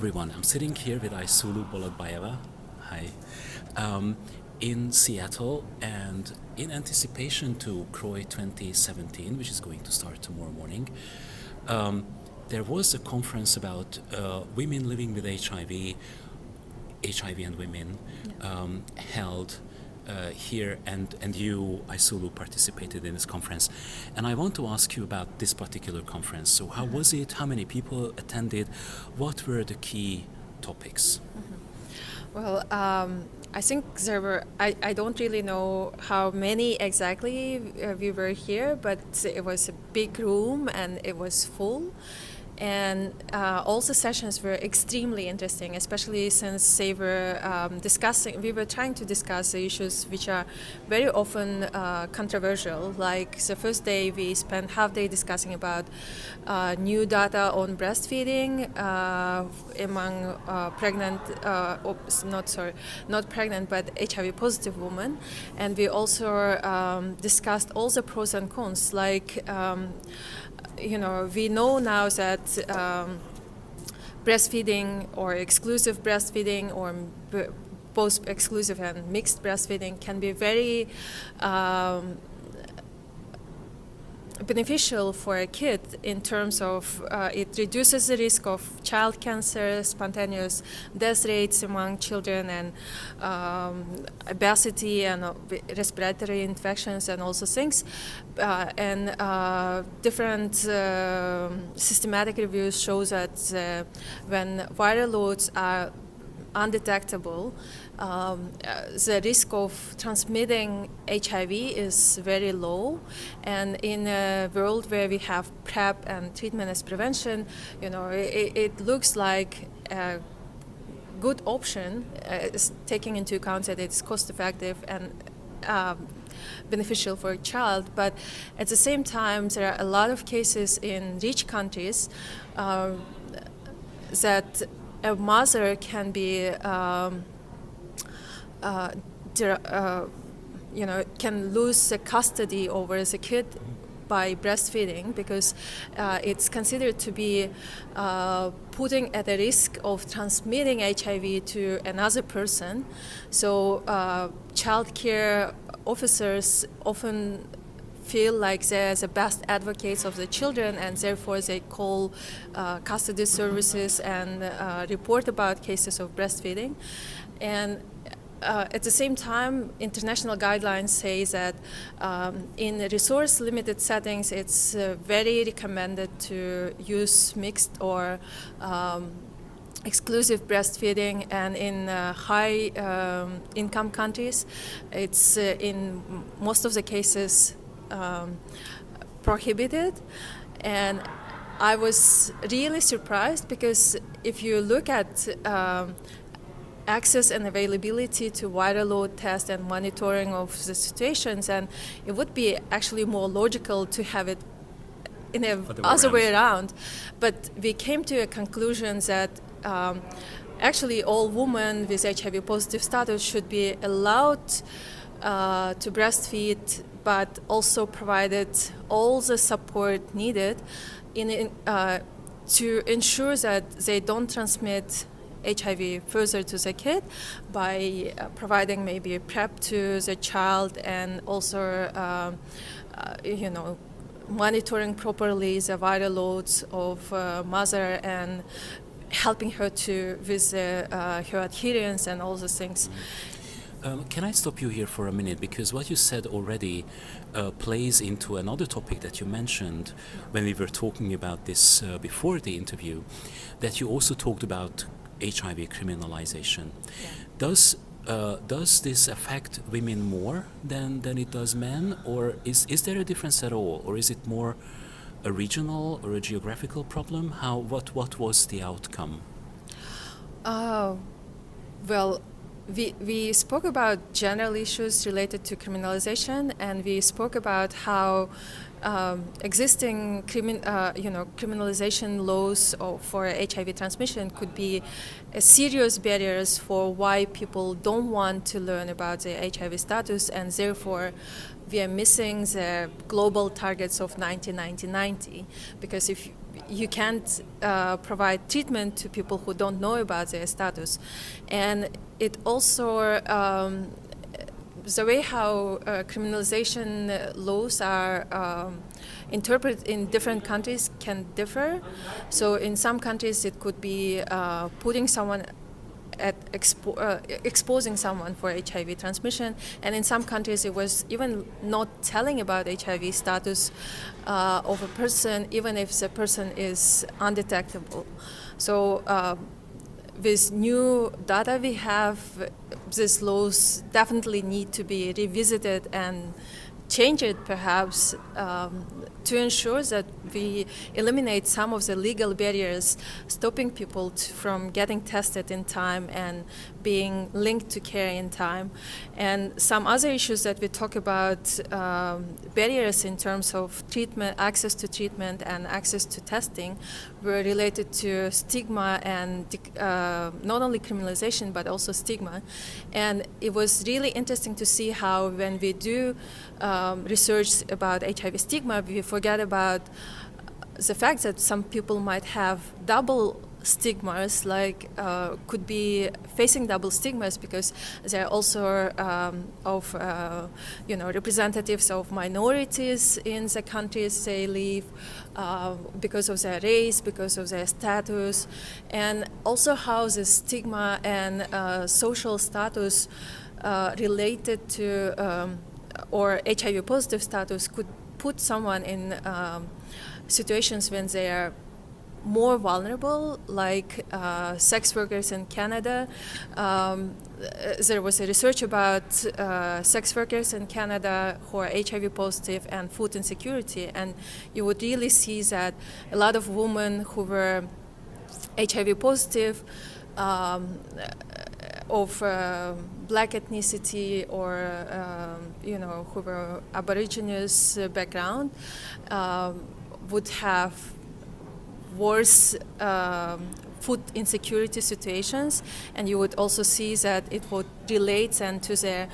everyone. I'm sitting here with Aisuluu Bolotbaeva. Hi. In Seattle, and in anticipation to CROI 2017, which is going to start tomorrow morning, there was a conference about women living with HIV and women, held here, and you, Aisuluu, participated in this conference. And I want to ask you about this particular conference. So how was it? How many people attended? What were the key topics? Well, I think there were, I don't really know how many exactly we were here, but it was a big room and it was full. And all the sessions were extremely interesting, especially since they were we were trying to discuss the issues which are very often controversial. Like the first day, we spent half day discussing about new data on breastfeeding among not pregnant, but HIV positive women. And we also discussed all the pros and cons, like we know now that breastfeeding or exclusive breastfeeding or both exclusive and mixed breastfeeding can be very beneficial for a kid in terms of it reduces the risk of child cancer, spontaneous death rates among children, and obesity and respiratory infections and also things. Different systematic reviews show that when viral loads are undetectable, the risk of transmitting HIV is very low, and in a world where we have PrEP and treatment as prevention, it looks like a good option, taking into account that it's cost-effective and beneficial for a child. But at the same time, there are a lot of cases in rich countries that a mother can be can lose the custody over the kid by breastfeeding, because it's considered to be putting at a risk of transmitting HIV to another person. So child care officers often feel like they're the best advocates of the children, and therefore they call custody services and report about cases of breastfeeding. And at the same time, international guidelines say that in resource-limited settings, it's very recommended to use mixed or exclusive breastfeeding, and in high-income countries, it's in most of the cases prohibited. And I was really surprised, because if you look at access and availability to viral load test and monitoring of the situations, and it would be actually more logical to have it in a other way around. But we came to a conclusion that actually all women with HIV positive status should be allowed to breastfeed, but also provided all the support needed to ensure that they don't transmit HIV further to the kid by providing maybe PrEP to the child, and also monitoring properly the viral loads of mother and helping her with her adherence and all those things. Can I stop you here for a minute? Because what you said already plays into another topic that you mentioned when we were talking about this before the interview, that you also talked about HIV criminalization. Yeah. Does this affect women more than it does men, or is there a difference at all, or is it more a regional or a geographical problem? What was the outcome? Well, we spoke about general issues related to criminalization, and we spoke about how existing criminalization laws for HIV transmission could be serious barriers for why people don't want to learn about the HIV status, and therefore we are missing the global targets of 90-90-90. Because if you can't provide treatment to people who don't know about their status. And it also, the way how criminalization laws are interpreted in different countries can differ. So in some countries it could be putting someone at exposing someone for HIV transmission, and in some countries it was even not telling about HIV status of a person, even if the person is undetectable. So with new data we have, these laws definitely need to be revisited and change it perhaps to ensure that we eliminate some of the legal barriers stopping people from getting tested in time and being linked to care in time. And some other issues that we talk about, barriers in terms of treatment, access to treatment and access to testing, were related to stigma and not only criminalization but also stigma. And it was really interesting to see how when we do research about HIV stigma, we forget about the fact that some people might have double stigmas, like could be facing double stigmas because they're also representatives of minorities in the countries they live, because of their race, because of their status, and also how the stigma and social status related to or HIV positive status could put someone in situations when they are more vulnerable, like sex workers in Canada. There was a research about sex workers in Canada who are HIV positive and food insecurity, and you would really see that a lot of women who were HIV positive of black ethnicity or who were Aborigines background would have worse food insecurity situations, and you would also see that it would relate then to their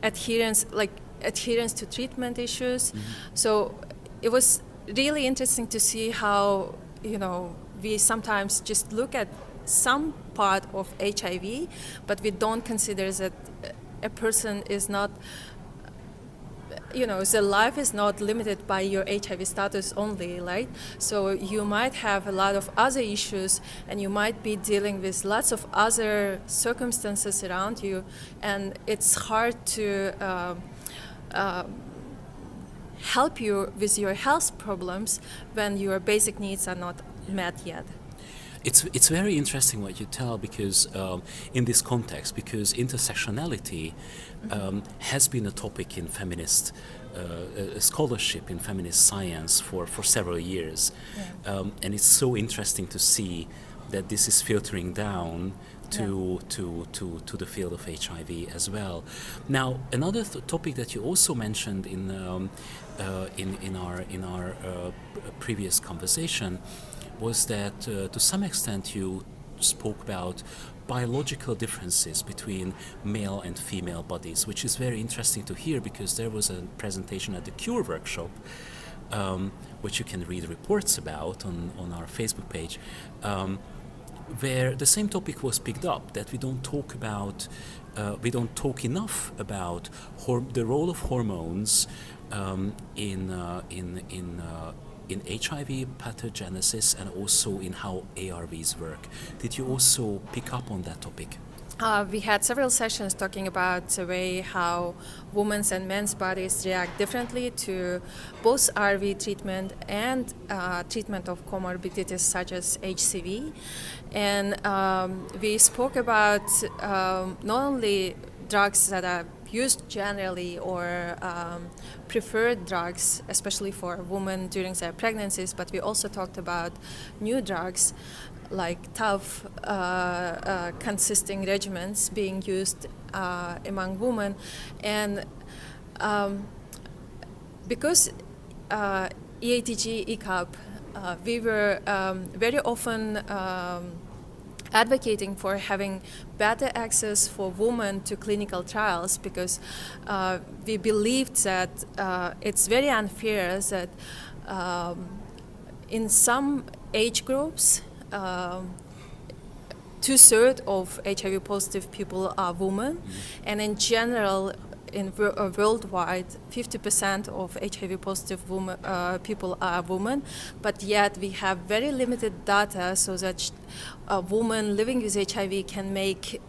adherence to treatment issues. Mm-hmm. So it was really interesting to see how we sometimes just look at some part of HIV, but we don't consider that a person is not, the life is not limited by your HIV status only, right? So you might have a lot of other issues, and you might be dealing with lots of other circumstances around you, and it's hard to help you with your health problems when your basic needs are not met yet. It's very interesting what you tell, because in this context, because intersectionality has been a topic in feminist scholarship, in feminist science for several years. Yeah. And it's so interesting to see that this is filtering down to the field of HIV as well. Now, another topic that you also mentioned in our previous conversation was that to some extent you spoke about biological differences between male and female bodies, which is very interesting to hear, because there was a presentation at the Cure workshop, which you can read reports about on our Facebook page, where the same topic was picked up, that we don't talk enough about the role of hormones in HIV pathogenesis and also in how ARVs work. Did you also pick up on that topic? We had several sessions talking about the way how women's and men's bodies react differently to both ARV treatment and treatment of comorbidities such as HCV. And we spoke about not only drugs that are used generally or preferred drugs, especially for women during their pregnancies, but we also talked about new drugs like TAV consisting regimens being used among women. And because EATG, ECAP, we were very often advocating for having better access for women to clinical trials, because we believed that it's very unfair that in some age groups, 2/3 of HIV positive people are women, and in general, worldwide, 50% of HIV positive people are women, but yet we have very limited data so that women living with HIV can make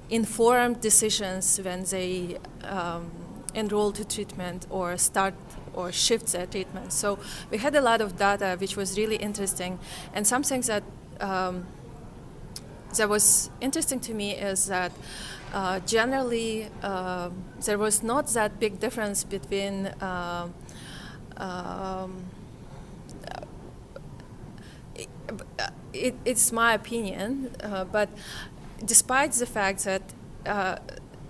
informed decisions when they enroll to treatment or start or shift their treatment. So we had a lot of data which was really interesting, and something that that was interesting to me is that generally there was not that big difference between it's my opinion, but despite the fact that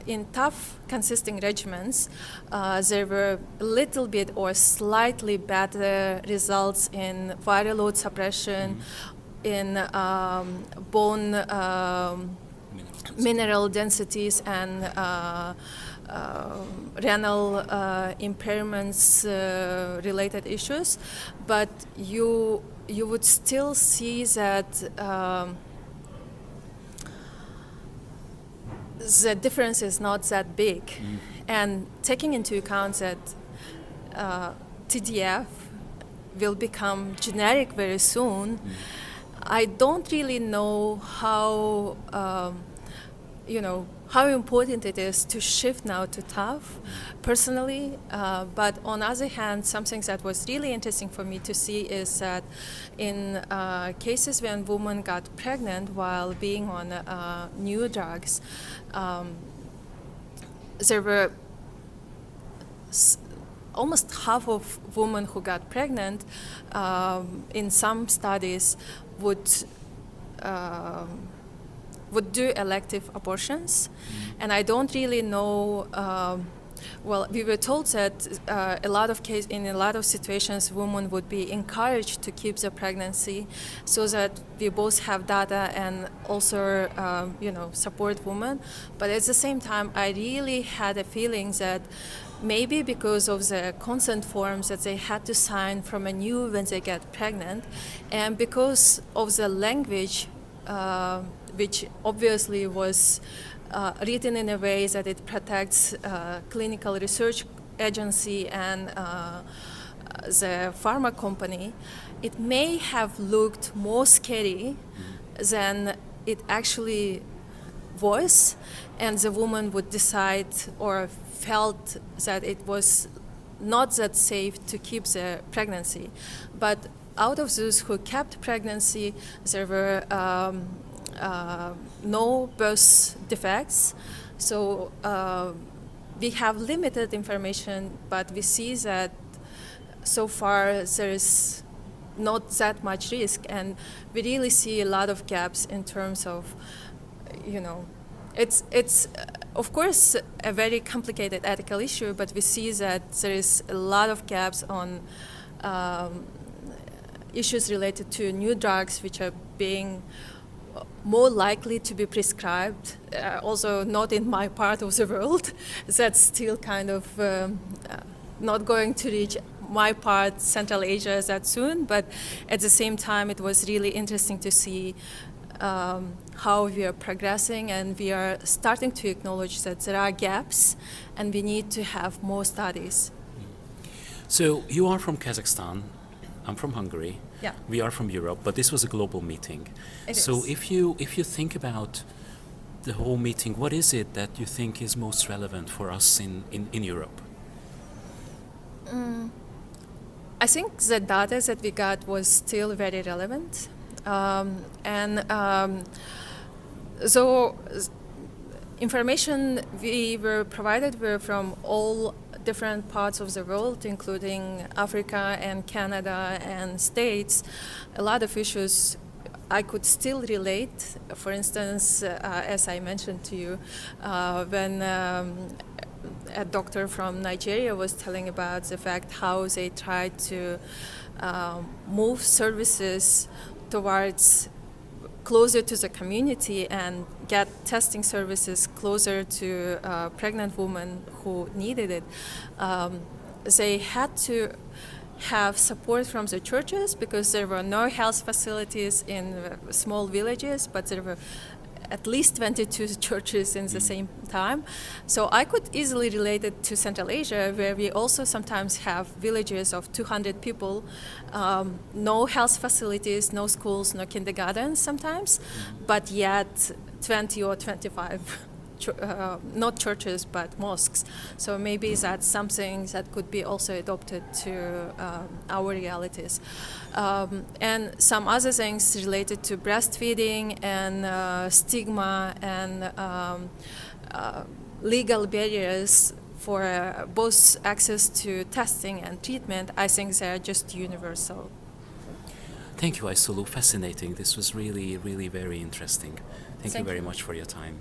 in tough consisting regimens, there were a little bit or slightly better results in viral load suppression, in bone mineral densities and renal impairments related issues, but you would still see that the difference is not that big. And taking into account that TDF will become generic very soon, I don't really know how how important it is to shift now to TAF personally, but on the other hand, something that was really interesting for me to see is that in cases when women got pregnant while being on new drugs, there were almost half of women who got pregnant in some studies would do elective abortions, and I don't really know. Well, we were told that in a lot of situations, women would be encouraged to keep the pregnancy, so that we both have data and also, support women. But at the same time, I really had a feeling that maybe because of the consent forms that they had to sign from anew when they get pregnant, and because of the language, which obviously was written in a way that it protects clinical research agency and the pharma company, it may have looked more scary than it actually was, and the woman would decide or felt that it was not that safe to keep the pregnancy. But out of those who kept pregnancy, there were no birth defects. So we have limited information, but we see that so far there is not that much risk, and we really see a lot of gaps in terms of, it's of course a very complicated ethical issue, but we see that there is a lot of gaps on issues related to new drugs which are being more likely to be prescribed, also not in my part of the world. That's still kind of not going to reach my part, Central Asia, that soon, but at the same time it was really interesting to see how we are progressing, and we are starting to acknowledge that there are gaps and we need to have more studies. So you are from Kazakhstan, I'm from Hungary. Yeah. We are from Europe, but this was a global meeting. So if you think about the whole meeting, what is it that you think is most relevant for us in Europe? I think the data that we got was still very relevant. So information we were provided were from all different parts of the world, including Africa and Canada and States. A lot of issues I could still relate. For instance, as I mentioned to you, when a doctor from Nigeria was telling about the fact how they tried to move services towards closer to the community and get testing services closer to pregnant women who needed it. They had to have support from the churches because there were no health facilities in small villages, but there were at least 22 churches in the same time. So I could easily relate it to Central Asia, where we also sometimes have villages of 200 people, no health facilities, no schools, no kindergartens sometimes, but yet 20 or 25 not churches but mosques. So maybe that's something that could be also adopted to our realities. And some other things related to breastfeeding and stigma and legal barriers for both access to testing and treatment, I think they're just universal. Thank you, Aisuluu. Fascinating. This was really, really very interesting. Thank you very much for your time.